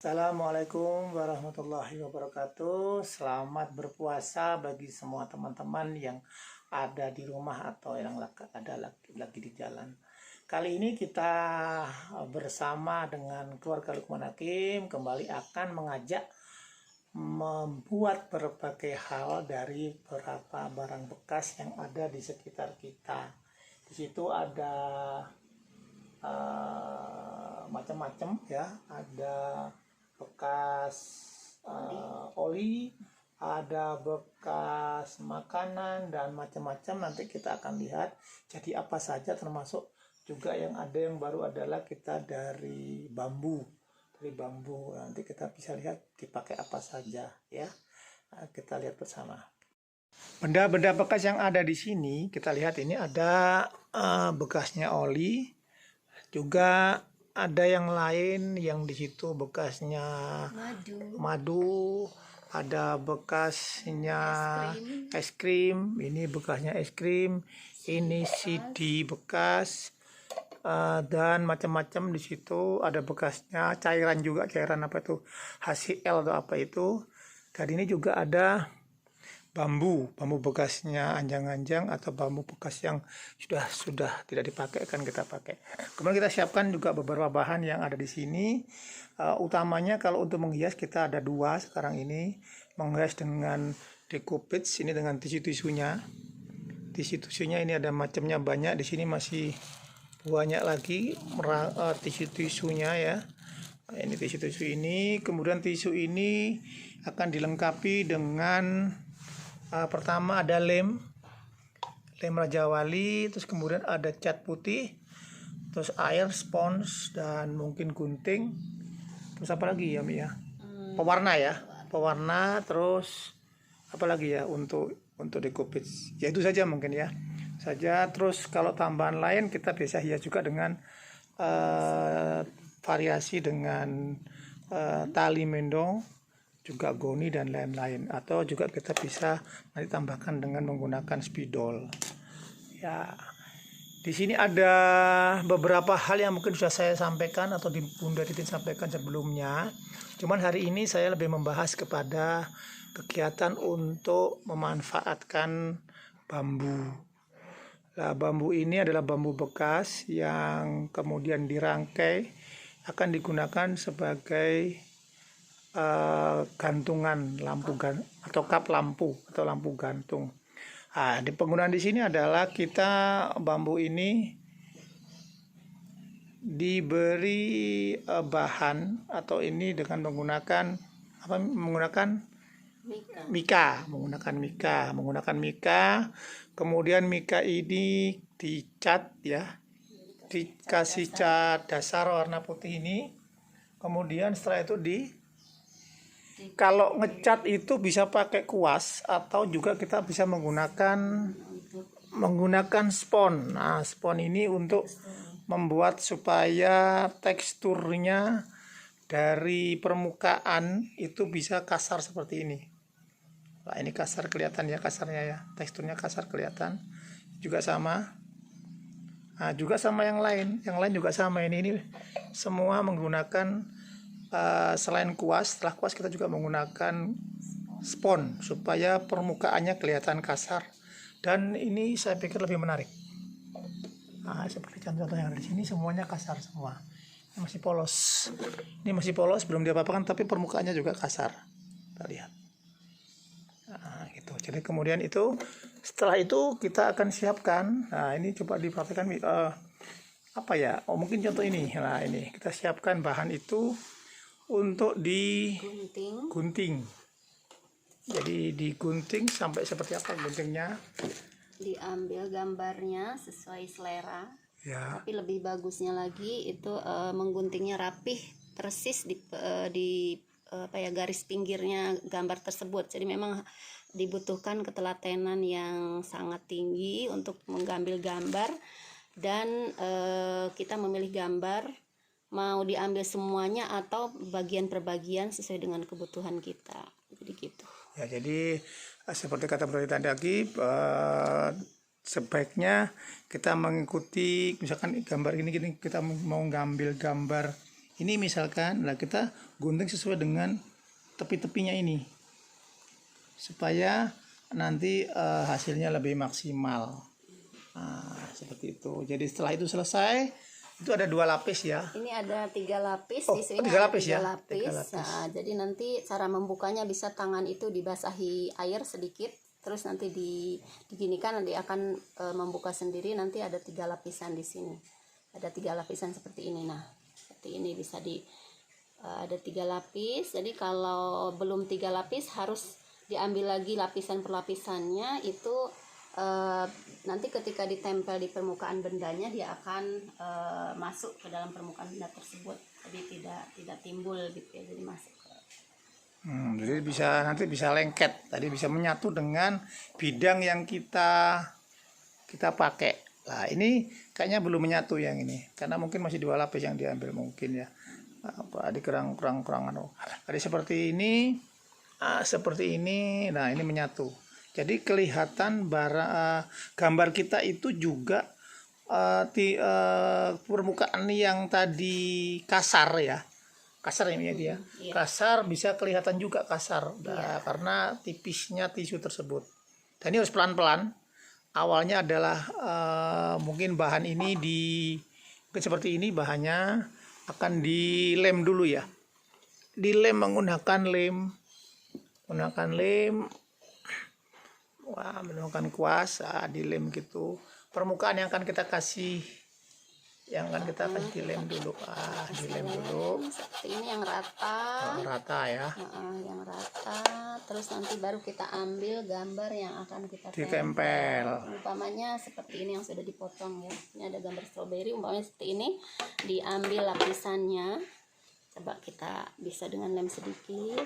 Assalamualaikum warahmatullahi wabarakatuh. Selamat berpuasa bagi semua teman-teman yang ada di rumah atau yang ada lagi di jalan. Kali ini kita bersama dengan keluarga Lukman Hakim kembali akan mengajak membuat berbagai hal dari beberapa barang bekas yang ada di sekitar kita. Di situ ada macam-macam ya, ada bekas oli, ada bekas makanan dan macam-macam. Nanti kita akan lihat jadi apa saja, termasuk juga yang ada yang baru adalah kita dari bambu. Nanti kita bisa lihat dipakai apa saja ya. Kita lihat bersama. Benda-benda bekas yang ada di sini kita lihat, ini ada bekasnya oli, juga ada yang lain yang di situ bekasnya madu, ada bekasnya es krim, ini bekasnya es krim, ini CD bekas, dan macam-macam di situ. Ada bekasnya cairan juga, cairan apa itu, HCl atau apa itu. Dan ini juga ada bambu bekasnya anjang-anjang atau bambu bekas yang sudah tidak dipakai akan kita pakai. Kemudian kita siapkan juga beberapa bahan yang ada di sini. Utamanya kalau untuk menghias kita ada dua sekarang ini, menghias dengan decopage, ini dengan tisu-tisunya. Tisu-tisunya ini ada macamnya banyak, di sini masih banyak lagi tisu-tisunya ya. Ini tisu-tisu ini, kemudian tisu ini akan dilengkapi dengan pertama ada lem Raja Wali, terus kemudian ada cat putih, terus air, spons, dan mungkin gunting, terus apa lagi ya Mi ya, pewarna, terus apa lagi ya untuk decopage, ya itu saja mungkin ya saja. Terus kalau tambahan lain kita bisa hias juga dengan variasi dengan tali mendong, juga goni dan lain-lain, atau juga kita bisa nanti tambahkan dengan menggunakan spidol. Ya, di sini ada beberapa hal yang mungkin sudah saya sampaikan atau Bunda Titin sampaikan sebelumnya. Cuman hari ini saya lebih membahas kepada kegiatan untuk memanfaatkan bambu. Nah, bambu ini adalah bambu bekas yang kemudian dirangkai akan digunakan sebagai gantungan lampu atau kap lampu atau lampu gantung. Nah, di penggunaan di sini adalah kita bambu ini diberi bahan atau ini dengan menggunakan menggunakan mika. Kemudian mika ini dicat ya, dikasih cat dasar warna putih ini. Kemudian setelah itu kalau ngecat itu bisa pakai kuas atau juga kita bisa menggunakan spon. Nah, spon ini untuk membuat supaya teksturnya dari permukaan itu bisa kasar seperti ini. Nah, ini kasar kelihatan ya, kasarnya ya, teksturnya kasar kelihatan. Juga sama. Nah, juga sama yang lain juga sama. Ini semua menggunakan selain kuas. Setelah kuas kita juga menggunakan spon supaya permukaannya kelihatan kasar, dan ini saya pikir lebih menarik. Nah, seperti contoh yang ada di sini semuanya kasar semua. Ini masih polos, belum diapa-apakan, tapi permukaannya juga kasar. Kita lihat. Nah, gitu. Jadi kemudian setelah itu kita akan siapkan. Nah, ini coba diperhatikan apa ya? Mungkin contoh ini. Nah, ini kita siapkan bahan itu untuk digunting. Jadi digunting sampai seperti apa guntingnya? Diambil gambarnya sesuai selera. Ya. Tapi lebih bagusnya lagi itu mengguntingnya rapih, persis di garis pinggirnya gambar tersebut. Jadi memang dibutuhkan ketelatenan yang sangat tinggi untuk mengambil gambar, dan kita memilih gambar mau diambil semuanya atau bagian per bagian sesuai dengan kebutuhan kita. Jadi gitu. Ya, jadi seperti kata Bro tadi, sebaiknya kita mengikuti, misalkan gambar ini kita mau ngambil gambar Ini misalkan, nah kita gunting sesuai dengan tepi-tepinya ini supaya nanti hasilnya lebih maksimal. Nah, seperti itu. Jadi setelah itu selesai, itu ada 2 lapis ya. Ini ada 3 lapis, Oh, di sini 3 ada lapis 3 ya? lapis. 3 lapis. Nah, jadi nanti cara membukanya bisa tangan itu dibasahi air sedikit, terus nanti diginikan, nanti akan membuka sendiri. Nanti ada 3 lapisan di sini. Ada 3 lapisan seperti ini. Nah, seperti ini bisa ada 3 lapis. Jadi kalau belum 3 lapis harus diambil lagi lapisan per lapisannya. Itu nanti ketika ditempel di permukaan bendanya dia akan masuk ke dalam permukaan benda tersebut, jadi tidak timbul gitu ya, jadi masuk ke Jadi nanti bisa lengket, tadi bisa menyatu dengan bidang yang kita pakai. Nah, ini kayaknya belum menyatu yang ini, karena mungkin masih 2 lapis yang diambil mungkin ya. Apa di kurang Tadi seperti ini, seperti ini. Nah, ini menyatu. Jadi kelihatan gambar kita itu juga permukaan yang tadi kasar ya. Kasar ini dia. Iya. Kasar bisa kelihatan juga kasar. Nah, karena tipisnya tisu tersebut. Dan ini harus pelan-pelan. Awalnya adalah mungkin bahan ini mungkin seperti ini, bahannya akan dilem dulu ya. Dilem menggunakan lem. Wah, menggunakan kuas, dilem gitu. Permukaan yang akan kita kasih, dilem dulu. Dilem dulu. seperti ini yang rata. Rata ya. Yang rata, terus nanti baru kita ambil gambar yang akan kita Ditempel. Umpamanya seperti ini yang sudah dipotong ya. Ini ada gambar stroberi, umpamanya seperti ini. Diambil lapisannya. Coba kita bisa dengan lem sedikit.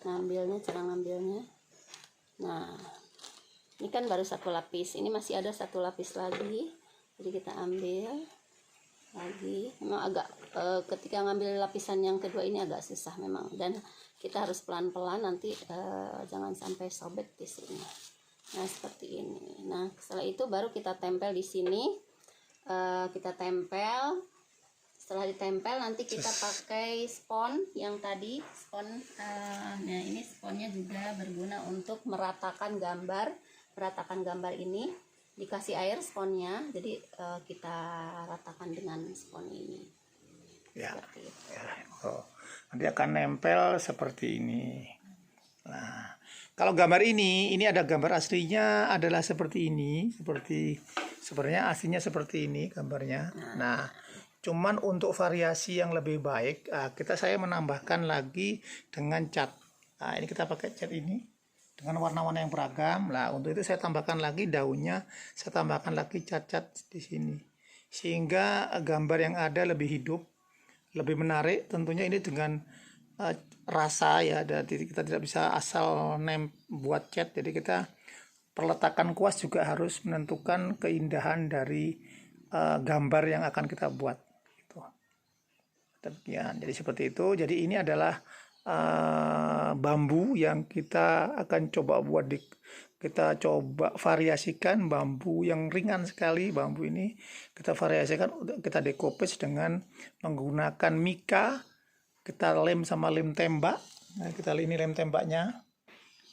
Cara ngambilnya. Nah, ini kan baru 1 lapis. Ini masih ada 1 lapis lagi. Jadi kita ambil lagi. Memang agak ketika ngambil lapisan yang kedua ini agak susah memang, dan kita harus pelan-pelan nanti jangan sampai sobek di sini. Nah, seperti ini. Nah, setelah itu baru kita tempel di sini. Kita tempel. Setelah ditempel nanti kita pakai spons yang tadi, nah ini sponsnya juga berguna untuk meratakan gambar ini. Dikasih air sponsnya, jadi kita ratakan dengan spons ini Ya. seperti itu. Nanti akan nempel seperti ini. Nah, kalau gambar ini ada gambar aslinya adalah seperti ini, sebenarnya aslinya seperti ini gambarnya. Nah, cuman untuk variasi yang lebih baik, saya menambahkan lagi dengan cat. Nah, ini kita pakai cat ini dengan warna-warna yang beragam. Nah, untuk itu saya tambahkan lagi daunnya, saya tambahkan lagi cat-cat di sini, sehingga gambar yang ada lebih hidup, lebih menarik. Tentunya ini dengan rasa ya, jadi kita tidak bisa asal buat cat. Jadi kita perletakan kuas juga harus menentukan keindahan dari gambar yang akan kita buat. Demikian. Jadi seperti itu. Jadi ini adalah bambu yang kita akan coba buat, kita coba variasikan bambu yang ringan sekali. Bambu ini kita variasikan, kita dekopage dengan menggunakan mika. Kita lem sama lem tembak. Nah, ini lem tembaknya.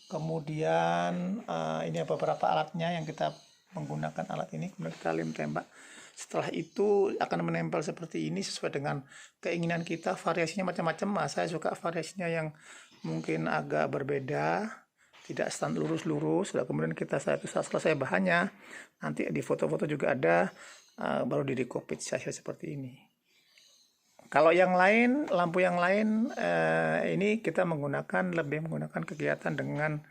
Kemudian ini beberapa alatnya yang kita menggunakan alat ini. Kemudian kita lem tembak. Setelah itu akan menempel seperti ini sesuai dengan keinginan kita. Variasinya macam-macam. Saya suka variasinya yang mungkin agak berbeda, tidak stand lurus-lurus. Kemudian setelah selesai bahannya, nanti di foto-foto juga ada, baru di decopage hasil seperti ini. Kalau yang lain, lampu yang lain, ini kita lebih menggunakan kegiatan dengan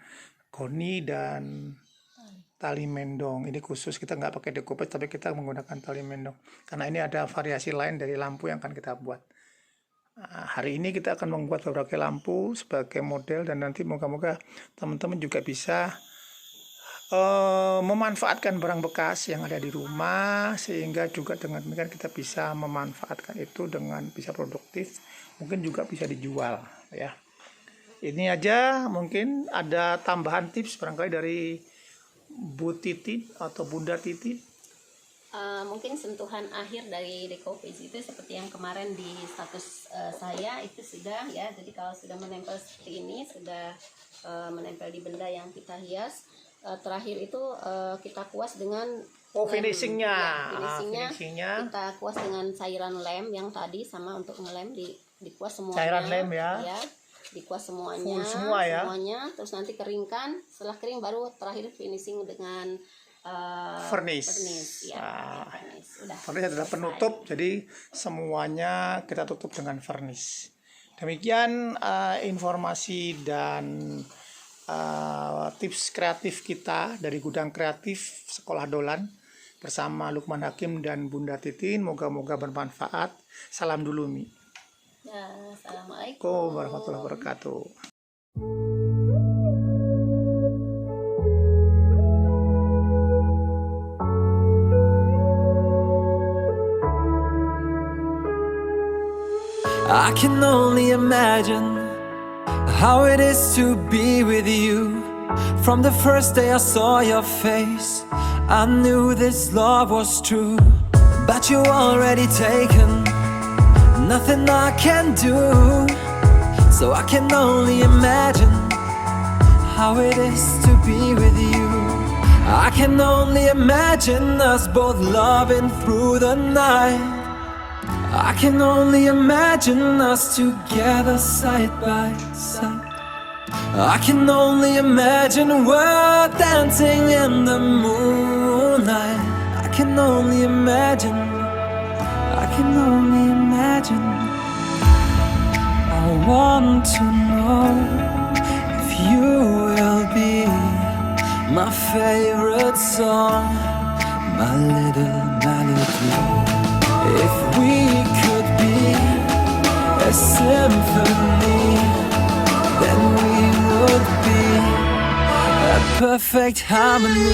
goni dan tali mendong. Ini khusus, kita nggak pakai decopage, tapi kita menggunakan tali mendong karena ini ada variasi lain dari lampu yang akan kita buat. Hari ini kita akan membuat beberapa lampu sebagai model, dan nanti moga-moga teman-teman juga bisa memanfaatkan barang bekas yang ada di rumah, sehingga juga dengan demikian kita bisa memanfaatkan itu dengan bisa produktif, mungkin juga bisa dijual ya. Ini aja, mungkin ada tambahan tips barangkali dari Bu Titi atau Bunda Titi. mungkin sentuhan akhir dari decoupage itu seperti yang kemarin di status saya itu sudah ya. Jadi kalau sudah menempel seperti ini, sudah menempel di benda yang kita hias, terakhir itu kita kuas dengan finishingnya. finishingnya kita kuas dengan cairan lem yang tadi, sama untuk ngelem dikuas semuanya. Cairan lem ya. Dikuas semuanya. Full semua ya. Semuanya, terus nanti keringkan. Setelah kering baru terakhir finishing dengan Vernis. Ya, Vernis adalah penutup, jadi semuanya kita tutup dengan vernis. Demikian informasi dan tips kreatif kita dari Gudang Kreatif Sekolah Dolan bersama Lukman Hakim dan Bunda Titin. Moga-moga bermanfaat. Salam dulu, Mi. Ya, Assalamualaikum assalamualaikum warahmatullahi wabarakatuh. I can only imagine how it is to be with you. From the first day I saw your face, I knew this love was true. But you already taken, nothing I can do. So I can only imagine how it is to be with you. I can only imagine us both loving through the night. I can only imagine us together side by side. I can only imagine we're dancing in the moonlight. I can only imagine, I can only imagine. I want to know if you will be my favorite song, my little melody. If we could be a symphony, then we would be a perfect harmony.